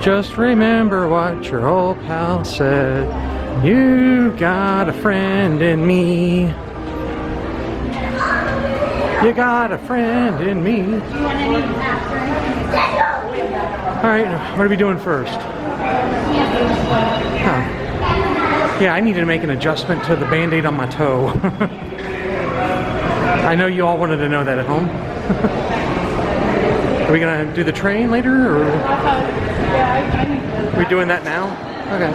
Just remember what your old pal said. You got a friend in me. You got a friend in me. Alright, what are we doing first? Huh. Yeah, I needed to make an adjustment to the band-aid on my toe. I know you all wanted to know that at home. Are we gonna do the train later, or are we doing that now? Okay.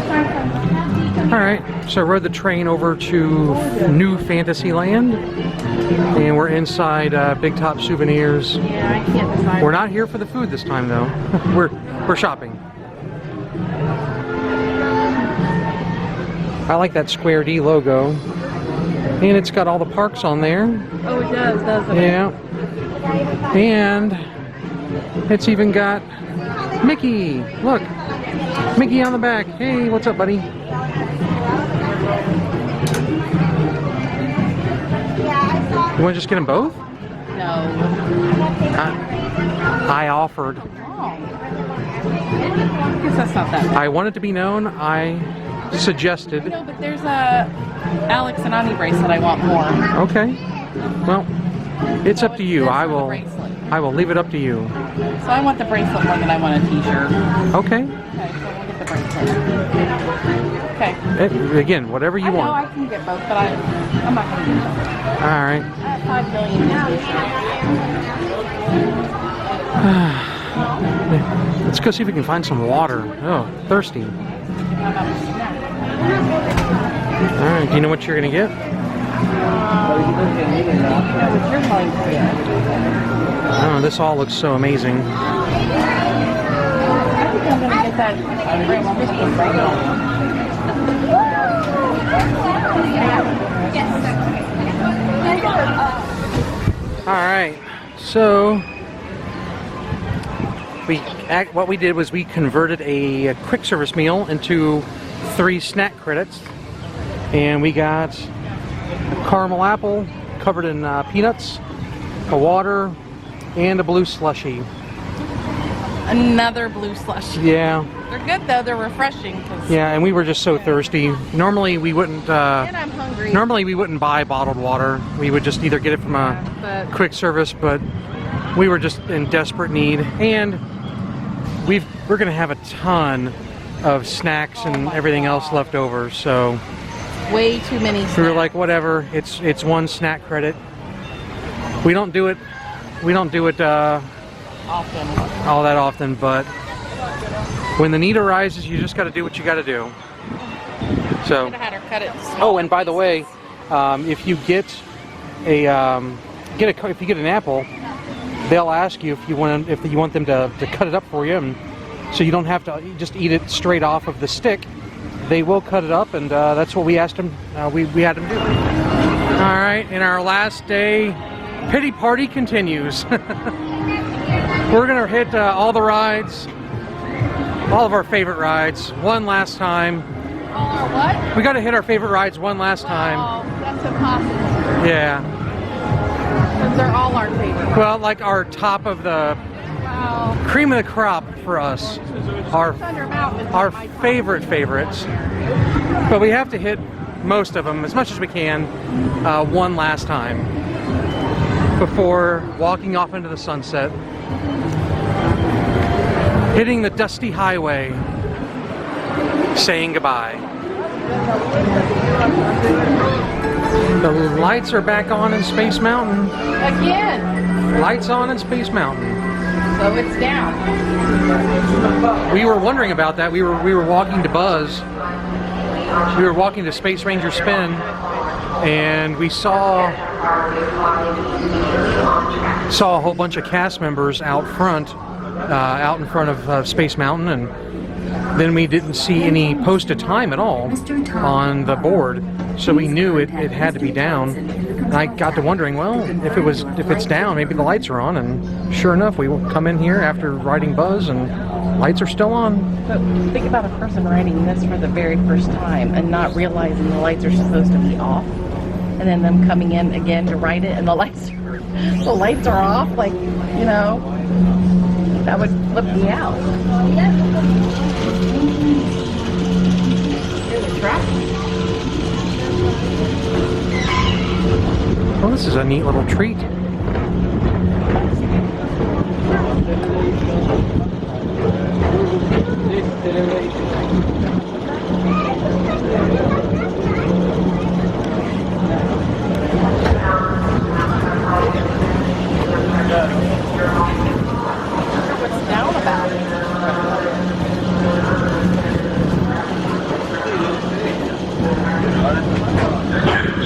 Alright, so I rode the train over to New Fantasyland, and we're inside Big Top Souvenirs. Yeah, I can't decide. We're not here for the food this time, though. We're shopping. I like that Square D logo, and it's got all the parks on there. Oh, it does, doesn't it? Yeah, and it's even got Mickey. Look, Mickey on the back. Hey, what's up, buddy? You want to just get them both? No. I offered. Oh. I guess that's not that bad. I wanted to be known. I suggested. No, but there's a Alex and Ani bracelet I want more. Okay. Well, it's up to you. This I or the will. bracelet? I will leave it up to you. So I want the bracelet more than I want a t-shirt. Okay. Okay, so we'll get the bracelet. Okay. Again, whatever you I know want. I can get both, but I'm not going to get both. All right. I have 5 million t-shirts. Let's go see if we can find some water. Oh, thirsty. How about a snack? All right. Do you know what you're gonna get? With your mindset. Oh, this all looks so amazing. I think I'm going to get that Rice Krispies right now. All right. So what we did was we converted a quick service meal into 3 snack credits, and we got a caramel apple covered in peanuts, a water, and a blue slushie. Another blue slush. Yeah. They're good though. They're refreshing. Yeah, and we were just so thirsty. Normally we wouldn't. And I'm hungry. Normally we wouldn't buy bottled water. We would just either get it from a quick service, but we were just in desperate need, and we're gonna have a ton of snacks and everything else left over. So way too many snacks. we were like, whatever. It's 1 snack credit. We don't do it. Often. All that often, but when the need arises, you just got to do what you got to do. So. Should have had her cut it. Oh, and by the way, if you get an apple, they'll ask you if you want them to cut it up for you, and so you don't have to just eat it straight off of the stick. They will cut it up, and that's what we asked them. We had them do. All right, in our last day, pity party continues. We're gonna hit all the rides, all of our favorite rides, one last time. All our what? We got to hit our favorite rides one last time. Oh, that's impossible. Yeah. Because they're all our favorite. Well, like our top of the cream of the crop for us, our favorites. But we have to hit most of them as much as we can one last time before walking off into the sunset, hitting the dusty highway, saying goodbye. The lights are back on in Space Mountain. Again. Lights on in Space Mountain. So it's down. We were wondering about that. We were walking to Buzz. We were walking to Space Ranger Spin, and we saw a whole bunch of cast members out in front of Space Mountain, and then we didn't see any posted time at all on the board, so we knew it had to be down. And I got to wondering, well, if it's down, maybe the lights are on, and sure enough, we will come in here after riding Buzz, and lights are still on. But think about a person riding this for the very first time and not realizing the lights are supposed to be off, and then them coming in again to ride it, and the lights are off. Like, that would flip me out. is a neat little treat. What's down about it?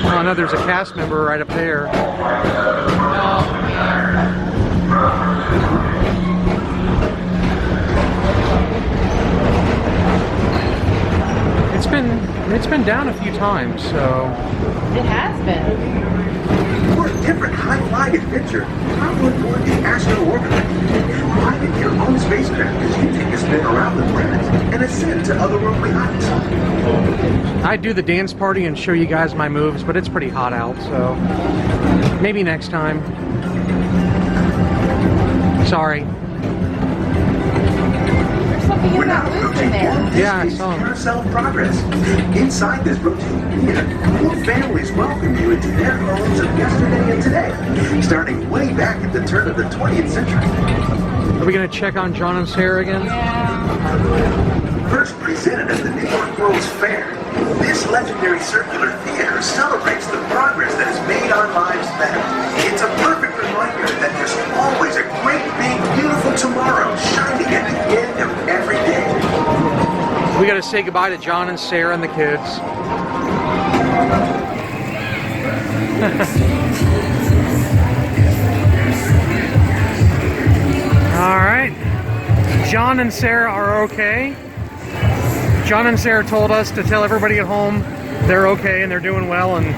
Oh no, there's a cast member right up there. It's been down a few times, so It has been. For a different high-flying adventure, hop on board the Astro Orbiter and ride in your own spacecraft as you take a spin around the planet and ascend to otherworldly heights. I'd do the dance party and show you guys my moves, but it's pretty hot out, so maybe next time. Sorry. There's something We're in now that loop approaching in there. Walt Yeah, I Disney's saw 'em. Carousel of Progress. Inside this rotating theater, more families welcome you into their homes of yesterday and today, starting way back at the turn of the 20th century. Are we gonna check on John and Sarah again? First presented at the New York World's Fair, this legendary circular theater celebrates the progress that has made our lives better. It's a perfect reminder that there's always a great, big, beautiful tomorrow shining at the end of every day. We gotta say goodbye to John and Sarah and the kids. Alright. John and Sarah are okay. John and Sarah told us to tell everybody at home they're okay and they're doing well, and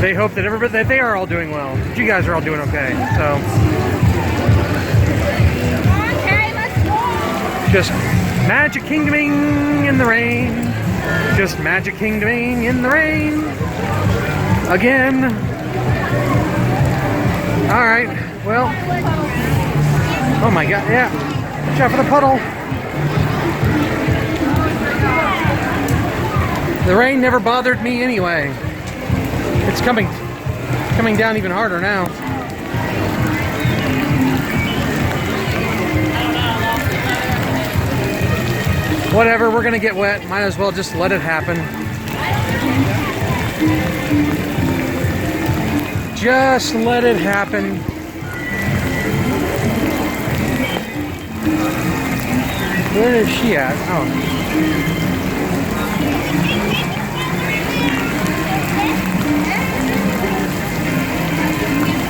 they hope that they are all doing well. That you guys are all doing okay. So just magic kingdoming in the rain. Just magic kingdoming in the rain. Again. Alright, well. Oh my god, yeah. Watch out for the puddle. The rain never bothered me anyway. It's coming down even harder now. Whatever, we're gonna get wet. Might as well just let it happen. Just let it happen. Where is she at? Oh.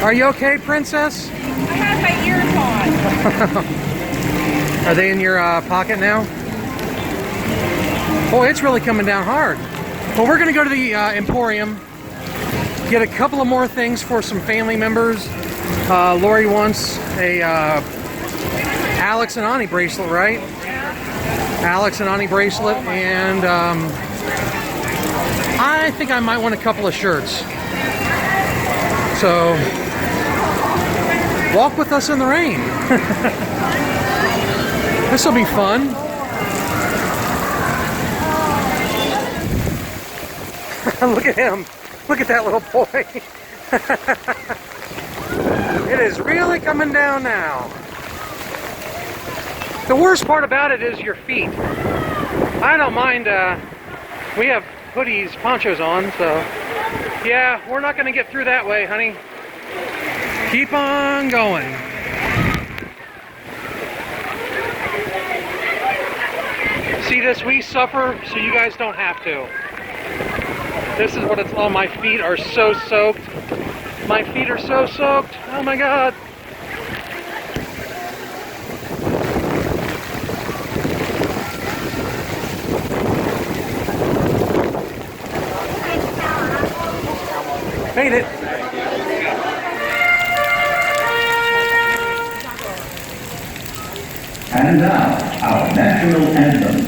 Are you okay, princess? I have my ears on. Are they in your pocket now? Boy, it's really coming down hard. Well, we're going to go to the Emporium, get a couple of more things for some family members. Lori wants a Alex and Ani bracelet, right? Alex and Ani bracelet, and I think I might want a couple of shirts. So, walk with us in the rain. This will be fun. Look at him. Look at that little boy. It is really coming down now. The worst part about it is your feet. I don't mind, we have hoodies, ponchos on, so yeah, we're not going to get through that way, honey. Keep on going. See this? We suffer so you guys don't have to. This is what it's, oh, my feet are so soaked. My feet are so soaked. Oh my God. Made it. And now, our national anthem.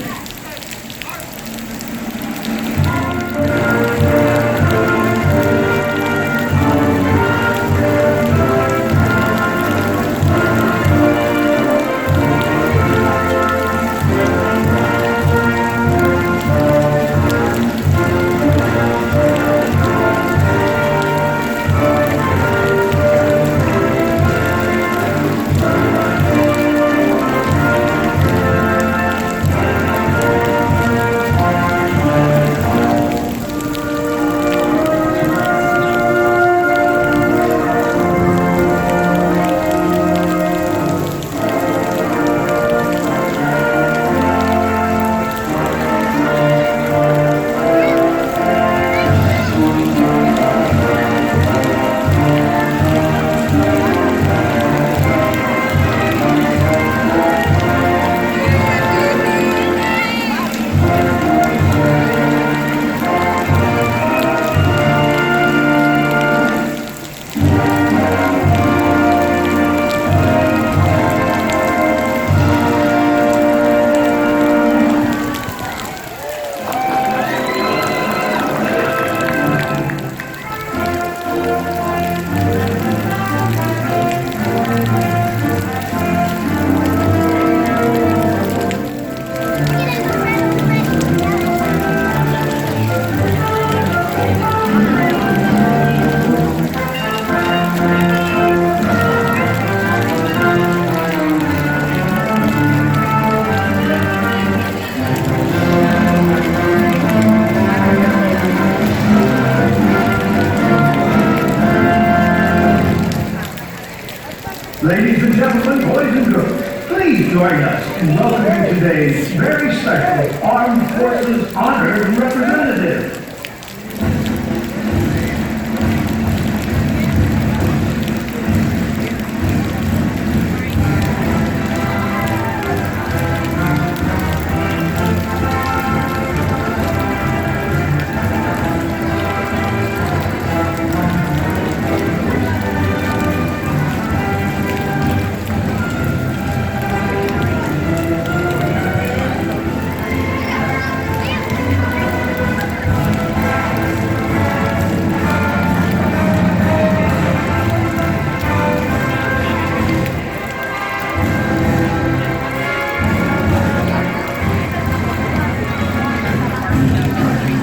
a very special Armed Forces honored representative.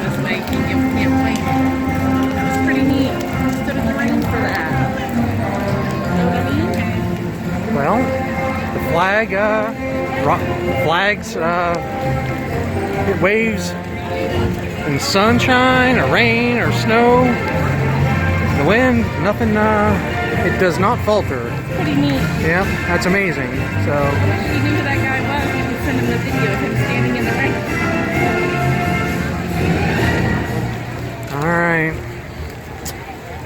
This way, can't wait. That was pretty neat. Stood in the rain for that. Know what I mean? Well, the flags, it waves in sunshine or rain or snow. The wind, nothing, it does not falter. Pretty neat. Yeah, that's amazing. So, If you knew who that guy was, you could send him the video of him standing in the rain. all right.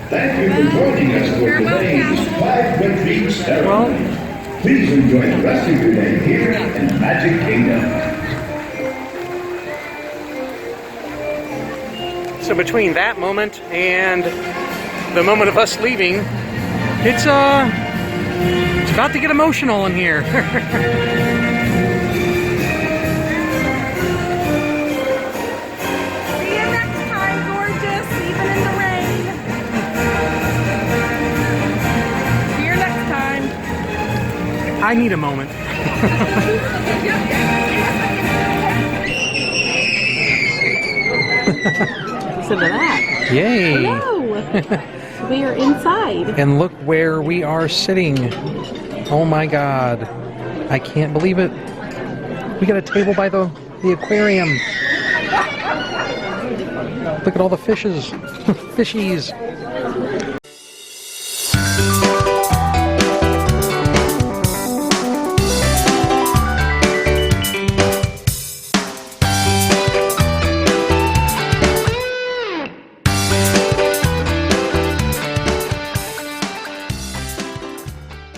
Thank you for joining us for today's Flag with Feet ceremony. Please enjoy the rest of your day here in the Magic Kingdom. So between that moment and the moment of us leaving, it's about to get emotional in here. See you next time, gorgeous, even in the rain. See you next time. I need a moment. Listen to that. Yay! Hello. We are inside. And look where we are sitting. Oh my God. I can't believe it. We got a table by the aquarium. Look at all the fishes. Fishies.